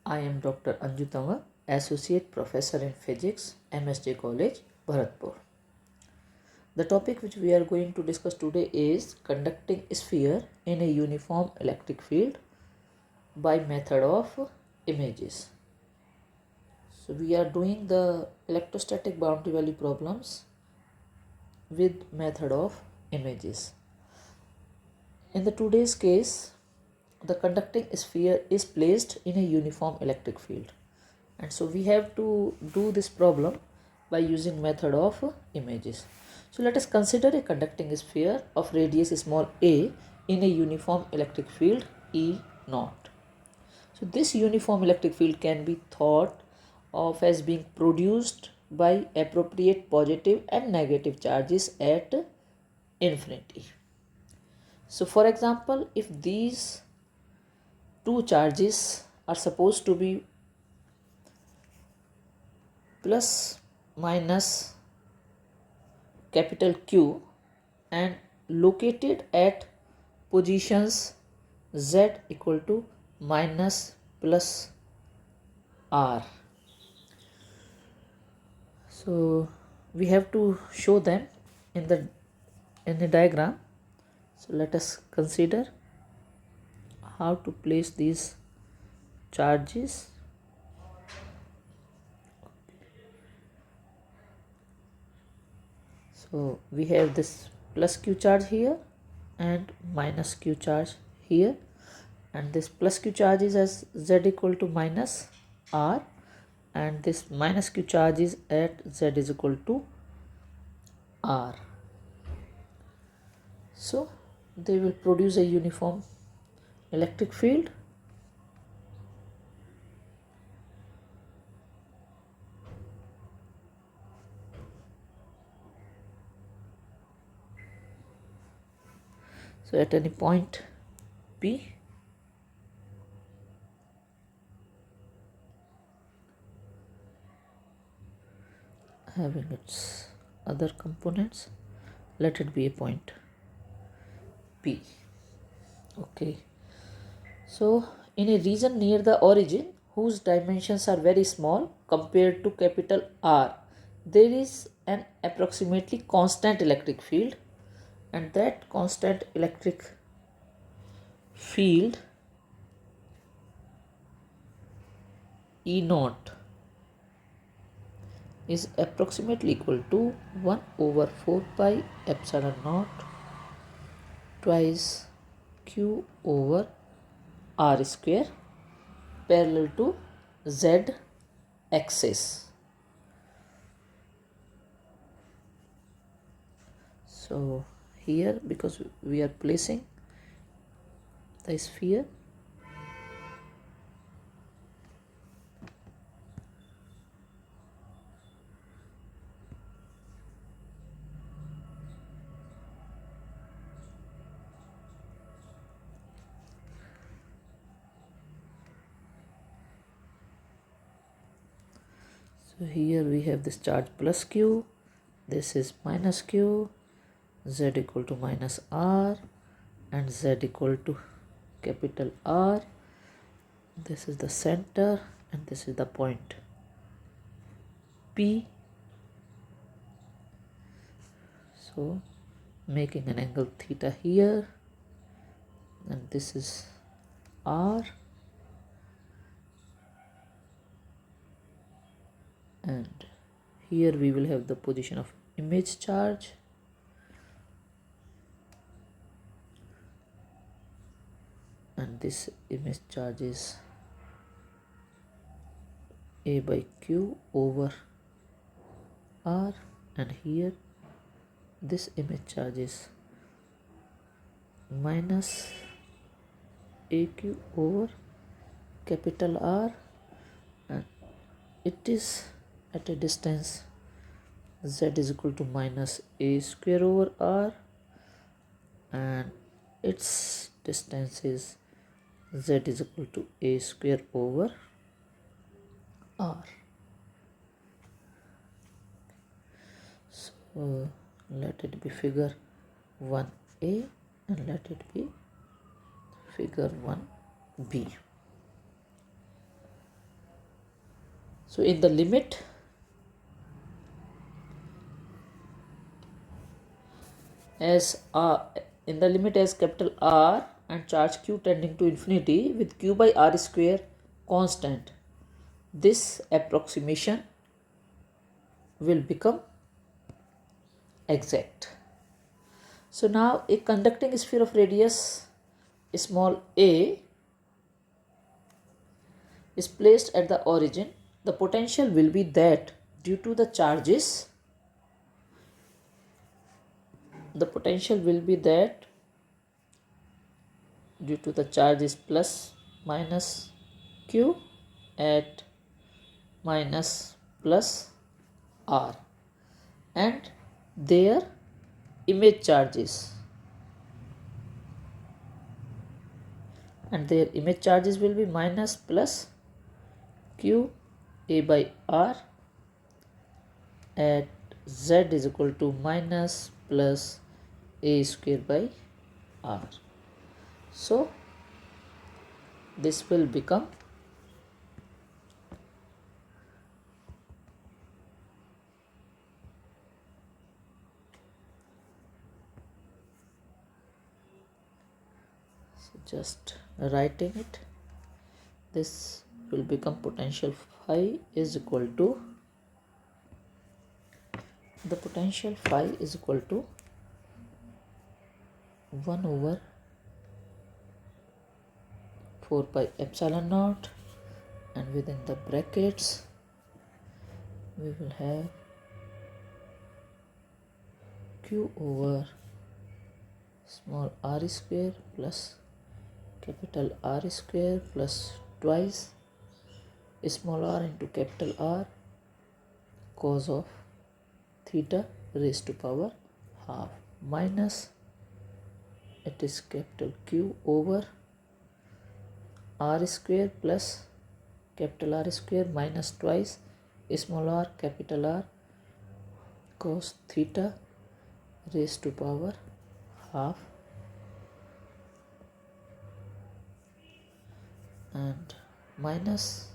I am Dr. Anju Tanwar, Associate Professor in Physics, MSJ College, Bharatpur. The topic which we are going to discuss today is conducting sphere in a uniform electric field by method of images. So we are doing the electrostatic boundary value problems with method of images. In the today's case, the conducting sphere is placed in a uniform electric field, and so we have to do this problem by using method of images. So let us consider a conducting sphere of radius small a in a uniform electric field E naught. So this uniform electric field can be thought of as being produced by appropriate positive and negative charges at infinity. So for example, if these two charges are supposed to be plus minus capital Q and located at positions Z equal to minus plus R. So we have to show them in the diagram. So let us consider how to place these charges. So we have this plus Q charge here and minus Q charge here, and this plus Q charge is as Z equal to minus R, and this minus Q charge is at Z is equal to R. So they will produce a uniform electric field. So at any point P, having its other components, let it be a point P. Okay. So in a region near the origin whose dimensions are very small compared to capital R, there is an approximately constant electric field, and that constant electric field E naught is approximately equal to 1 over 4 pi epsilon naught twice Q over R square parallel to Z axis. So here, because we are placing the sphere, so here we have this charge plus Q, this is minus Q, Z equal to minus R, and Z equal to capital R. This is the center and this is the point P. So making an angle theta here, and this is R, and here we will have the position of image charge, and this image charge is A by Q over R, and here this image charge is minus AQ over capital R, and it is at a distance Z is equal to minus A square over R, and its distance is Z is equal to A square over R. So let it be figure 1A and let it be figure 1B. So in the limit as capital R and charge q tending to infinity with q by r square constant, this approximation will become exact. So now a conducting sphere of radius small a is placed at the origin. The potential will be that due to the charges, is plus minus q at minus plus r, and their image charges will be minus plus q a by r at z is equal to minus plus a square by r. So this will become just writing it, this will become potential phi is equal to 1 over 4 pi epsilon naught, and within the brackets we will have q over small r square plus capital R square plus twice small r into capital R cos of theta raised to power half, minus it is capital Q over r square plus capital R square minus twice small r capital R cos theta raised to power half, and minus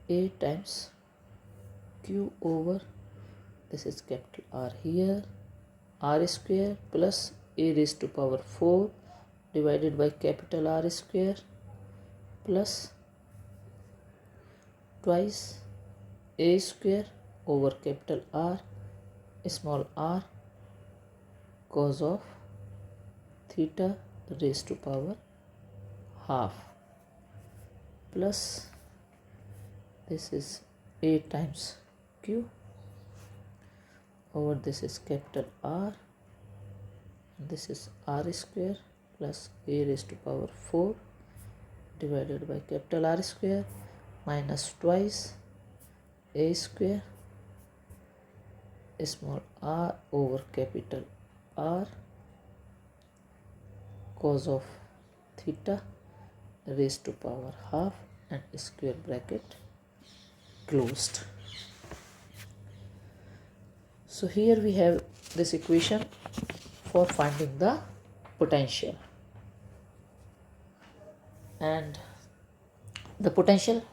a times q over, this is capital R here, r square plus a raised to power 4 divided by capital R square plus twice a square over capital R small r cos of theta raised to power half, plus this is a times q over, this is capital R, and this is r square plus a raised to power 4 divided by capital R square minus twice a square small r over capital R cos of theta raised to power half, and square bracket closed. So here we have this equation for finding the potential, and the potential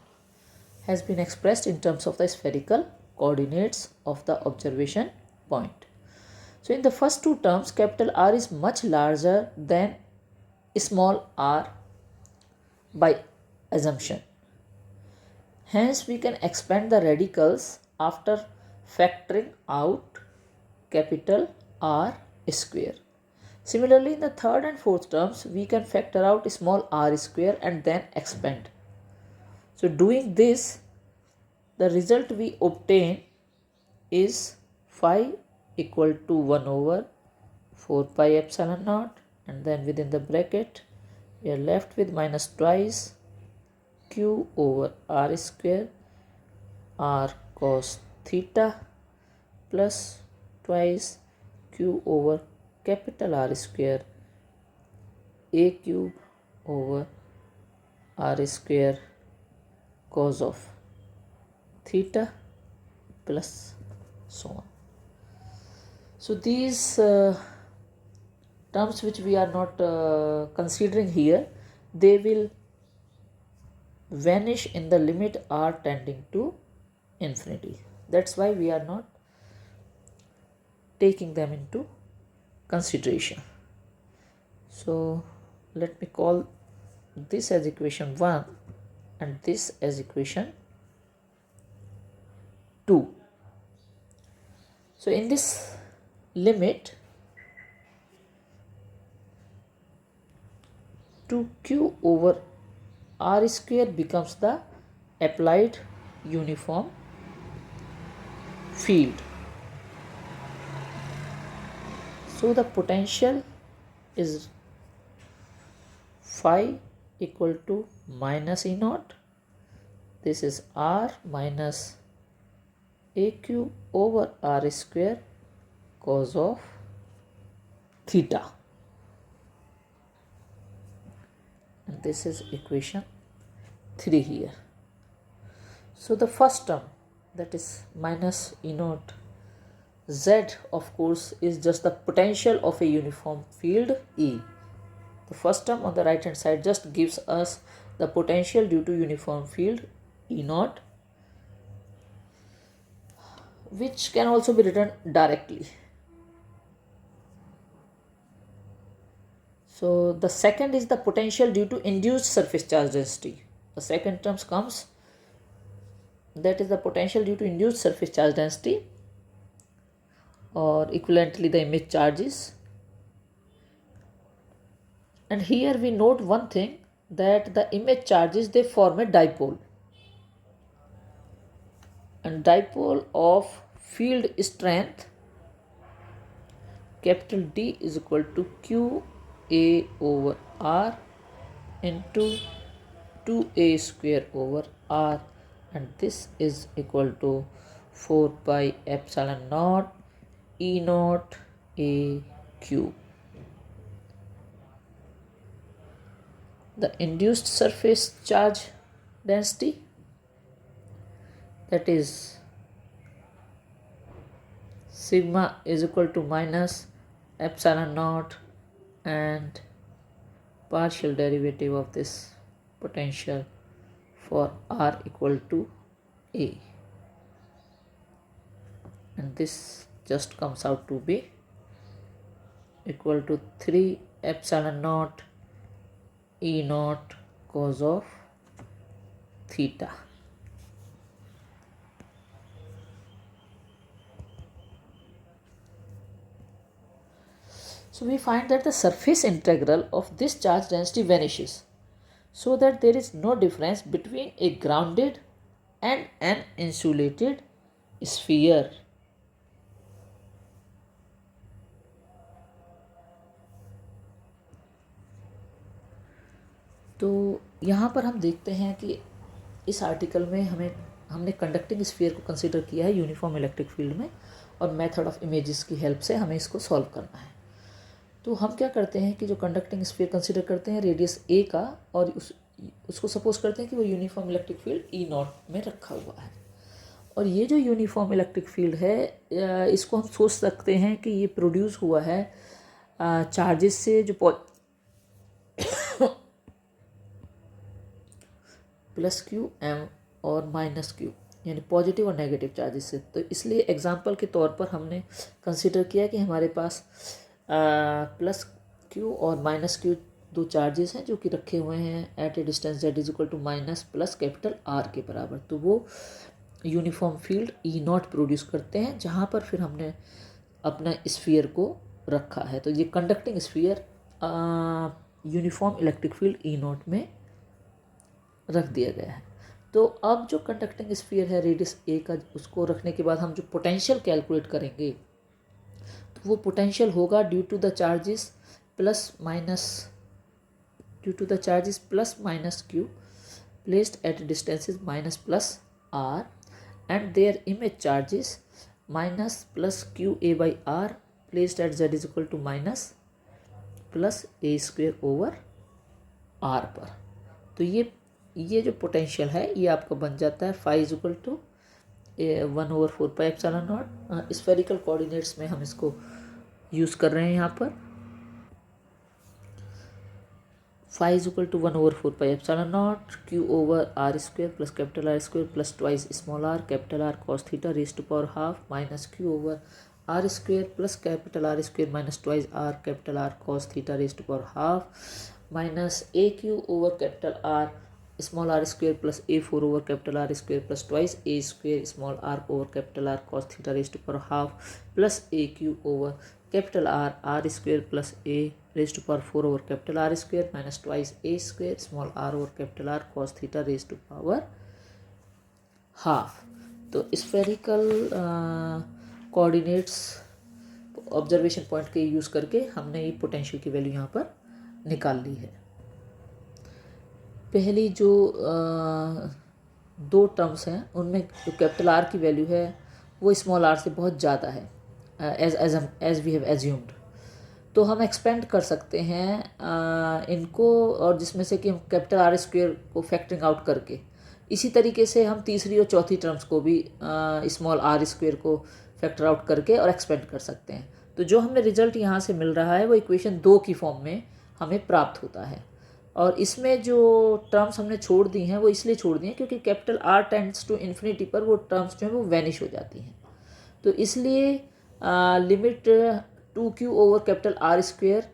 has been expressed in terms of the spherical coordinates of the observation point. So in the first two terms, capital R is much larger than small r by assumption. Hence we can expand the radicals after factoring out capital R square. Similarly, in the third and fourth terms, we can factor out small r square and then expand. So doing this, the result we obtain is phi equal to 1 over 4 pi epsilon naught, and then within the bracket we are left with minus twice q over r square r cos theta plus twice q over capital R square a cube over r square cos of theta plus so on. So these terms which we are not considering here, they will vanish in the limit r tending to infinity. That's why we are not taking them into consideration. So let me call this as equation 1 and this as equation 2. So in this limit 2q over r square becomes the applied uniform field. So the potential is phi equal to minus E naught. This is r minus aq over r square cos of theta. And this is equation 3 here. So the first term, that is minus E naught z, of course, is just the potential of a uniform field E. The first term on the right hand side just gives us the potential due to uniform field E naught, which can also be written directly. So the second is the potential due to induced surface charge density. The second term comes, that is the potential due to induced surface charge density, or equivalently the image charges. And here we note one thing, that the image charges, they form a dipole, and dipole of field strength capital D is equal to q a over r into 2a square over r, and this is equal to 4 pi epsilon naught E naught a cube. The induced surface charge density, that is sigma is equal to minus epsilon naught and partial derivative of this potential for r equal to a, and this just comes out to be equal to 3 epsilon naught E naught cos of theta. So we find that the surface integral of this charge density vanishes, so that there is no difference between a grounded and an insulated sphere. तो यहाँ पर हम देखते हैं कि इस article में हमने कंडक्टिंग स्फीयर को कंसीडर किया है यूनिफॉर्म इलेक्ट्रिक फील्ड में, और मेथड ऑफ इमेजेस की हेल्प से हमें इसको सॉल्व करना है। तो हम क्या करते हैं कि जो कंडक्टिंग स्फीयर कंसीडर करते हैं रेडियस ए का, और उसको सपोज करते हैं कि वो uniform electric field E not में रखा हुआ है। और ये जो यूनिफॉर्म इलेक्ट्रिक फील्ड है, इसको हम सोच सकते हैं कि ये प्रोड्यूस हुआ है चार्जेस से जो प्लस क्यू एम और माइनस क्यू, यानी पॉजिटिव और नेगेटिव चार्जेस से। तो इसलिए एग्जांपल के तौर पर हमने कंसीडर किया कि हमारे पास प्लस क्यू और माइनस क्यू दो चार्जेस हैं जो कि रखे हुए हैं at a distance Z is equal to minus plus capital R के बराबर। तो वो uniform field E nought produce करते हैं, जहाँ पर फिर हमने अपना स्फीयर को रखा है। तो ये conducting sphere uniform electric field E not में रख दिया गया है। तो अब जो कंडक्टिंग स्फीयर है रेडियस ए का, उसको रखने के बाद हम जो पोटेंशियल कैलकुलेट करेंगे, तो वो पोटेंशियल होगा due to the charges plus minus Q placed at distances minus plus r and their image charges minus plus qa by r placed at z is equal to minus plus a square over r पर। तो ये जो potential है ये आपका बन जाता है phi is equal to 1/4 pi epsilon nought. Spherical coordinates में हम इसको यूज़ कर रहे हैं यहाँ पर। phi is equal to 1 over 4 pi epsilon naught q over r square plus capital R square plus twice small r capital R cos theta raised to power half minus q over r square plus capital R square minus twice r capital R cos theta raised to power half minus aq over capital R small r square plus a4 over capital R square plus twice a square small r over capital R cos theta raised to power half plus aq over capital R square plus a raised to power 4 over capital R square minus twice a square small r over capital R cos theta raised to power half। तो spherical coordinates observation point के use करके हमने ये potential की value यहाँ पर निकाल ली है। पहली जो दो टर्म्स हैं उनमें जो कैपिटल आर की वैल्यू है वो स्मॉल आर से बहुत ज़्यादा है एज वी हैव एज्यूम्ड। तो हम एक्सपेंड कर सकते हैं इनको, और जिसमें से कि हम कैपिटल आर स्क्वायर को फैक्टरिंग आउट करके इसी तरीके से हम तीसरी और चौथी टर्म्स को भी स्मॉल आर स्क्वायर को फैक्टर आउट करके और एक्सपेंड कर सकते हैं। तो जो हमें रिजल्ट यहाँ से मिल रहा है वो इक्वेशन 2 की फॉर्म में हमें प्राप्त होता है। और इसमें जो टर्म्स हमने छोड़ दी हैं वो इसलिए छोड़ दी हैं क्योंकि capital R tends to infinity पर वो टर्म्स जो है वो वैनिश हो जाती हैं। तो इसलिए limit 2q over capital R square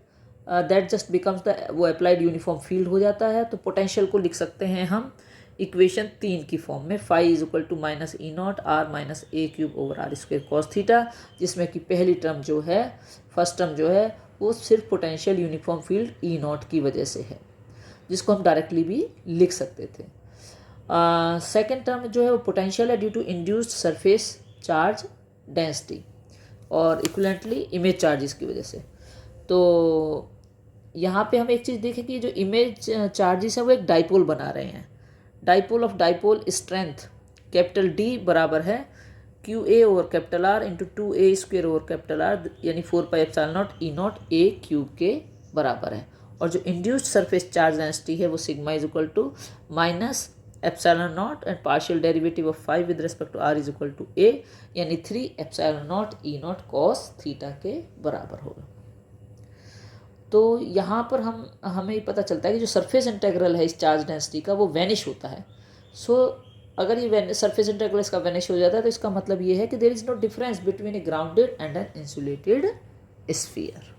that just becomes the वो अप्लाइड यूनिफॉर्म फील्ड हो जाता है। तो पोटेंशियल को लिख सकते हैं हम इक्वेशन 3 की फॉर्म में, phi is equal to minus E nought R minus A cube over R square cos theta, जिसमें कि पहली टर्म जो है फर्स्ट टर्म जो है वो सिर्फ potential uniform field E not की वजह से है, जिसको हम डायरेक्टली भी लिख सकते थे। सेकेंड टर्म जो है वो पोटेंशियल है due to induced surface charge density और इक्विवेलेंटली इमेज चार्जेस की वजह से। तो यहाँ पे हम एक चीज़ देखें कि जो इमेज चार्जेस हैं वो एक डाइपोल बना रहे हैं। Dipole of dipole strength capital D बराबर है Q A over capital R into 2a square over capital R, यानी 4 पाई epsilon naught E not a cube के बराबर है। और जो इंड्यूस्ड सरफेस चार्ज डेंसिटी है वो sigma is equal to minus epsilon naught and partial derivative of 5 with respect to R is equal to A, यानी 3 epsilon naught E naught cos theta के बराबर होगा। तो यहाँ पर हमें पता चलता है कि जो सरफेस इंटेग्रल है इस चार्ज डेंसिटी का वो वैनिश होता है। सो अगर ये सरफेस इंटेग्रल इसका वैनिश हो जाता है तो इसका मतलब ये है कि there is no difference between a grounded and an insulated sphere.